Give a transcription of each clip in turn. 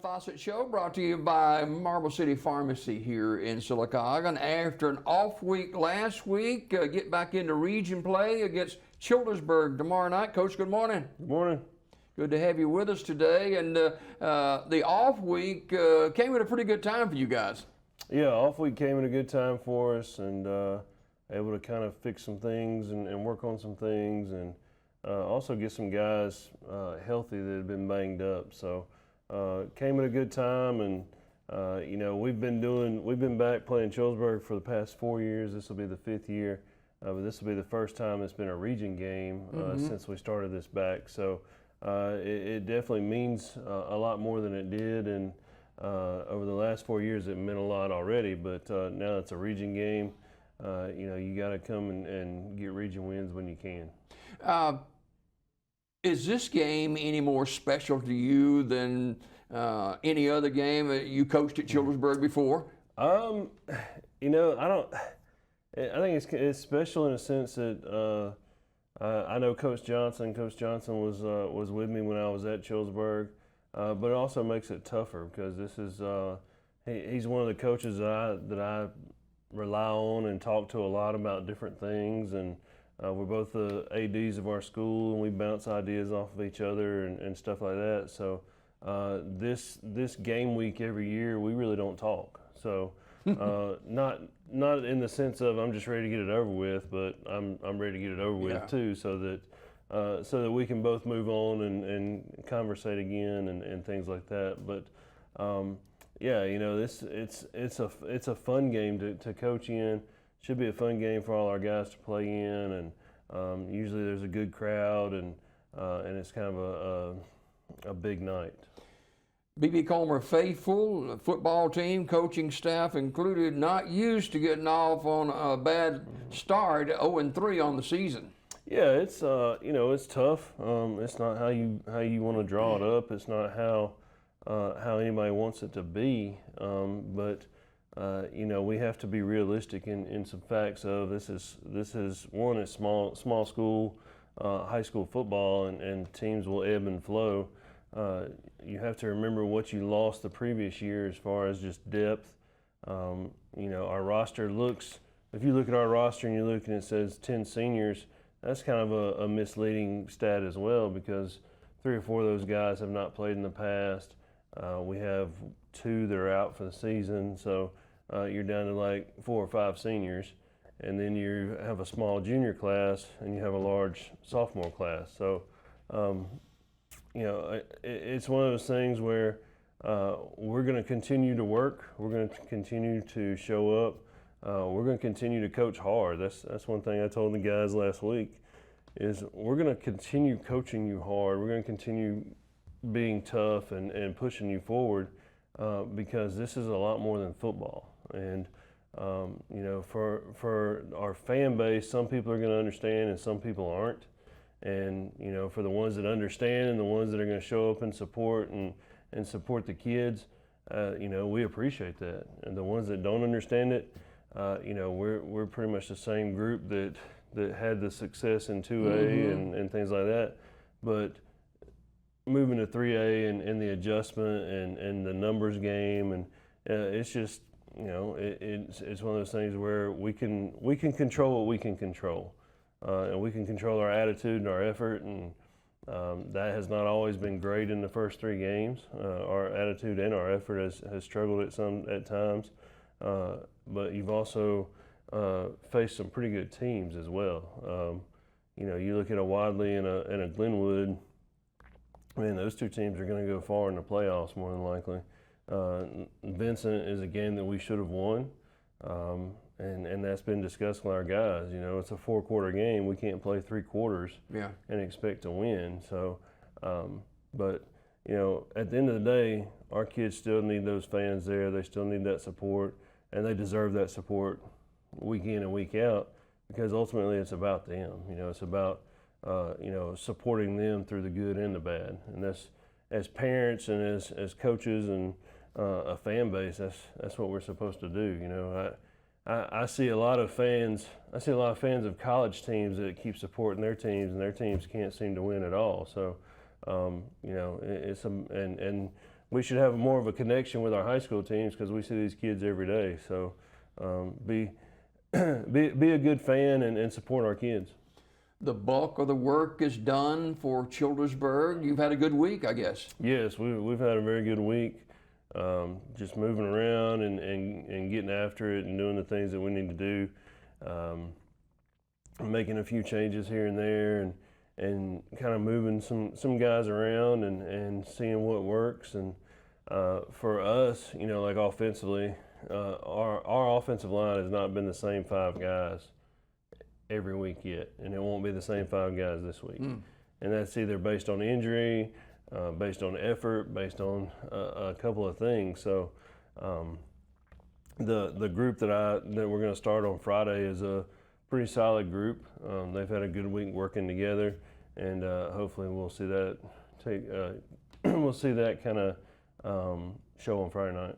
Fossett Show brought to you by Marble City Pharmacy here in Sylacauga. After an off week last week, get back into region play against Childersburg tomorrow night. Coach, good morning. Good morning. Good to have you with us today. And the off week came at a pretty good time for you guys. Yeah, off week came at a good time for us, and able to kind of fix some things and work on some things, and also get some guys healthy that had been banged up. So. Came at a good time, and you know, we've been back playing Childersburg for the past 4 years. This will be the 5th year, but this will be the first time it's been a region game since we started this back. So it definitely means a lot more than it did, and over the last 4 years it meant a lot already. But now it's a region game. You know, you got to come and get region wins when you can. Is this game any more special to you than any other game that you coached at Childersburg before? You know, I think it's special in a sense that I know Coach Johnson. Coach Johnson was with me when I was at Childersburg, but it also makes it tougher because this is he's one of the coaches that I rely on and talk to a lot about different things, and we're both the ADs of our school, and we bounce ideas off of each other and stuff like that. So this game week every year, we really don't talk. So not in the sense of I'm just ready to get it over with, but I'm ready to get it over with too, so that we can both move on and conversate again and things like that. But yeah, you know, it's a fun game to coach in. Should be a fun game for all our guys to play in, and usually there's a good crowd, and it's kind of a big night. B.B. Comer faithful, football team, coaching staff included, not used to getting off on a bad start, 0-3 on the season. Yeah, it's you know, it's tough. It's not how you want to draw it up. It's not how anybody wants it to be, but. You know, we have to be realistic in some facts of this is one, it's small school, high school football, and teams will ebb and flow. You have to remember what you lost the previous year as far as just depth. You know, our roster if you look at our roster and you look and it says 10 seniors, that's kind of a misleading stat as well, because 3 or 4 of those guys have not played in the past. We have 2 that are out for the season, so you're down to like 4 or 5 seniors, and then you have a small junior class and you have a large sophomore class. So, you know, it's one of those things where we're going to continue to work. We're going to continue to show up. We're going to continue to coach hard. That's one thing I told the guys last week, is we're going to continue coaching you hard. We're going to continue being tough and pushing you forward, because this is a lot more than football. And you know, for our fan base, some people are going to understand and some people aren't. And you know, for the ones that understand and the ones that are going to show up and support and support the kids, you know, we appreciate that. And the ones that don't understand it, you know, we're pretty much the same group that had the success in 2A and things like that. But moving to 3A and the adjustment and the numbers game, and it's just, you know, it's one of those things where we can control what we can control, and we can control our attitude and our effort, and that has not always been great in the first 3 games. Our attitude and our effort has struggled at times, but you've also faced some pretty good teams as well. You know, you look at a Wadley and a Glenwood. Man, those 2 teams are going to go far in the playoffs more than likely. Vincent is a game that we should have won, and that's been discussed with our guys. You know, it's a 4-quarter game. We can't play 3 quarters and expect to win. So, but you know, at the end of the day, our kids still need those fans there. They still need that support, and they deserve that support week in and week out, because ultimately it's about them. It's about supporting them through the good and the bad, and that's, as parents and as coaches and a fan base, that's what we're supposed to do. I see a lot of fans. I see a lot of fans of college teams that keep supporting their teams, and their teams can't seem to win at all. So, and we should have more of a connection with our high school teams because we see these kids every day. So, be a good fan and support our kids. The bulk of the work is done for Childersburg. You've had a good week, I guess. Yes, we've had a very good week. Just moving around and getting after it and doing the things that we need to do. Making a few changes here and there and kind of moving some guys around and seeing what works. And for us, like offensively, our offensive line has not been the same 5 guys every week yet, and it won't be the same 5 guys this week. And that's either based on injury, based on effort, based on a couple of things. So the group that we're going to start on Friday is a pretty solid group. They've had a good week working together, and hopefully we'll see that kind of show on Friday night.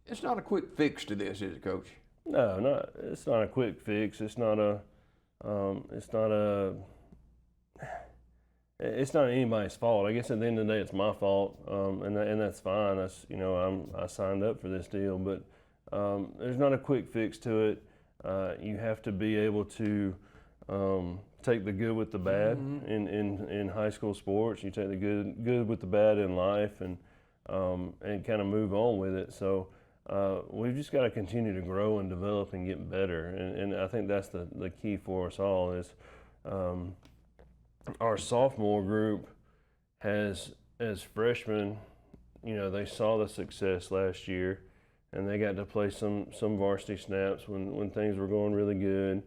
It's not a quick fix to this, is it, Coach? No, it's not a quick fix. It's not anybody's fault. I guess at the end of the day, it's my fault, and that's fine. That's I signed up for this deal, but there's not a quick fix to it. You have to be able to take the good with the bad in high school sports. You take the good with the bad in life, and kind of move on with it. So we've just got to continue to grow and develop and get better, and I think that's the key for us all is. Our sophomore group has, as freshmen, they saw the success last year, and they got to play some varsity snaps when things were going really good.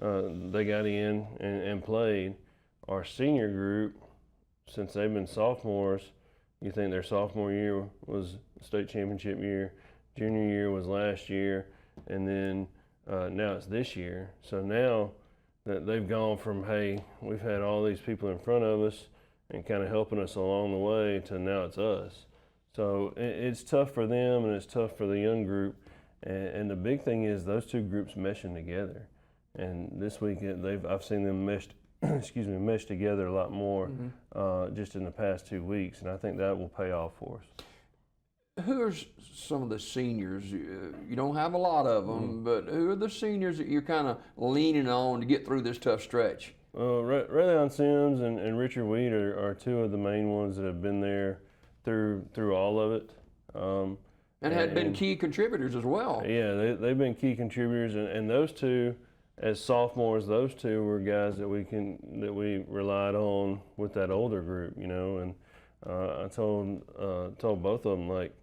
They got in and played. Our senior group, since they've been sophomores, you think their sophomore year was state championship year, junior year was last year, and then now it's this year. So now that they've gone from, hey, we've had all these people in front of us and kind of helping us along the way, to now it's us. So it's tough for them and it's tough for the young group. And the big thing is those two groups meshing together. And this week I've seen them mesh together a lot more just in the past 2 weeks. And I think that will pay off for us. Who are some of the seniors? You don't have a lot of them, but who are the seniors that you're kind of leaning on to get through this tough stretch? Raylon Sims and Richard Weed are 2 of the main ones that have been there through all of it. And had been key contributors as well. Yeah, they've been key contributors, and those 2, as sophomores, those 2 were guys that we relied on with that older group, and I told both of them, like,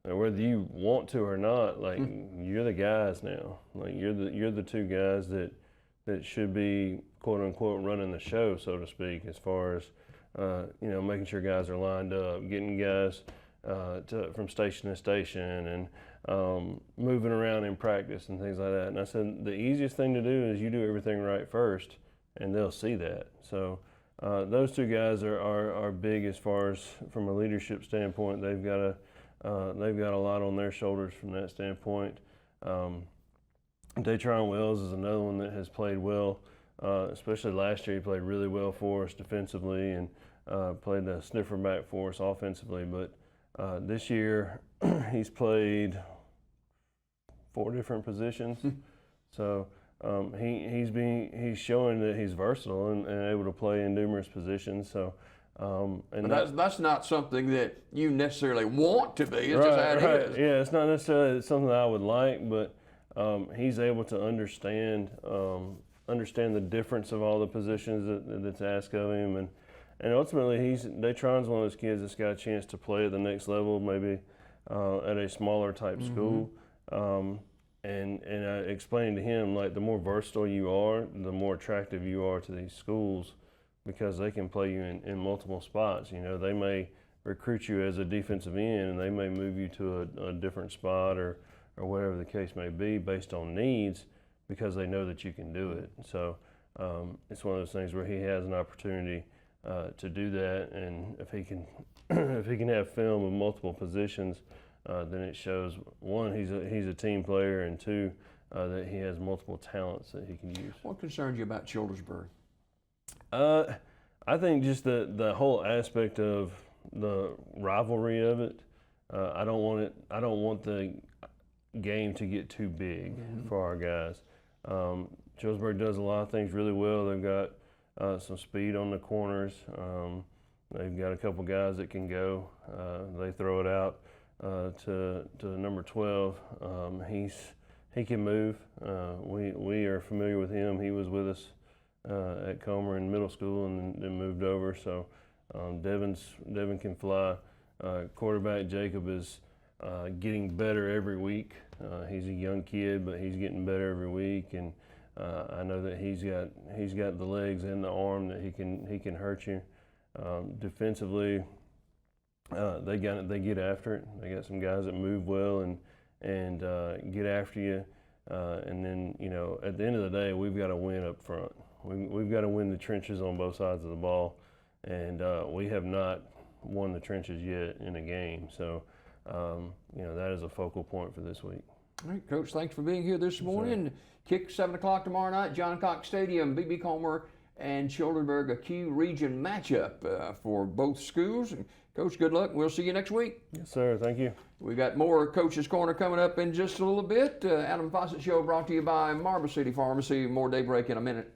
whether you want to or not, like you're the guys now. Like you're the 2 guys that should be quote unquote running the show, so to speak, as far as making sure guys are lined up, getting guys from station to station, and moving around in practice and things like that. And I said the easiest thing to do is you do everything right first, and they'll see that. So those 2 guys are big as far as from a leadership standpoint. They've got a lot on their shoulders from that standpoint. Daytron Wells is another one that has played well, especially last year. He played really well for us defensively and played the sniffer back for us offensively. But this year he's played 4 different positions. So he's showing that he's versatile and able to play in numerous positions. So. And that's not something that you necessarily want to be. It's right, just how it right. is. Yeah, it's not necessarily something that I would like, but he's able to understand the difference of all the positions that's asked of him, and ultimately Daytron's one of those kids that's got a chance to play at the next level, maybe at a smaller type school. And I explained to him, like, the more versatile you are, the more attractive you are to these schools, because they can play you in multiple spots. They may recruit you as a defensive end, and they may move you to a different spot or whatever the case may be based on needs. because they know that you can do it. So it's one of those things where he has an opportunity to do that, and if he can if he can have film of multiple positions, then it shows, one, he's a team player, and two, that he has multiple talents that he can use. What concerns you about Childersburg? I think just the whole aspect of the rivalry of it. I don't want the game to get too big for our guys. Childersburg does a lot of things really well. They've got some speed on the corners. They've got a couple guys that can go. They throw it out to number 12. He can move. We are familiar with him. He was with us at Comer in middle school and then moved over. So Devin can fly. Quarterback Jacob is getting better every week. He's a young kid, but he's getting better every week, and I know that he's got the legs and the arm that he can hurt you. Defensively, they get after it. They got some guys that move well and get after you. And then, you know, at the end of the day, we've got to win up front. We've got to win the trenches on both sides of the ball, and we have not won the trenches yet in a game. So, you know, that is a focal point for this week. All right, Coach, thanks for being here this morning. Kick 7 o'clock tomorrow night, John Cox Stadium, B.B. Comer and Childersburg, a key region matchup for both schools. And Coach, good luck. We'll see you next week. Yes, sir. Thank you. We got more Coach's Corner coming up in just a little bit. Adam Fossett Show brought to you by Marble City Pharmacy. More Daybreak in a minute.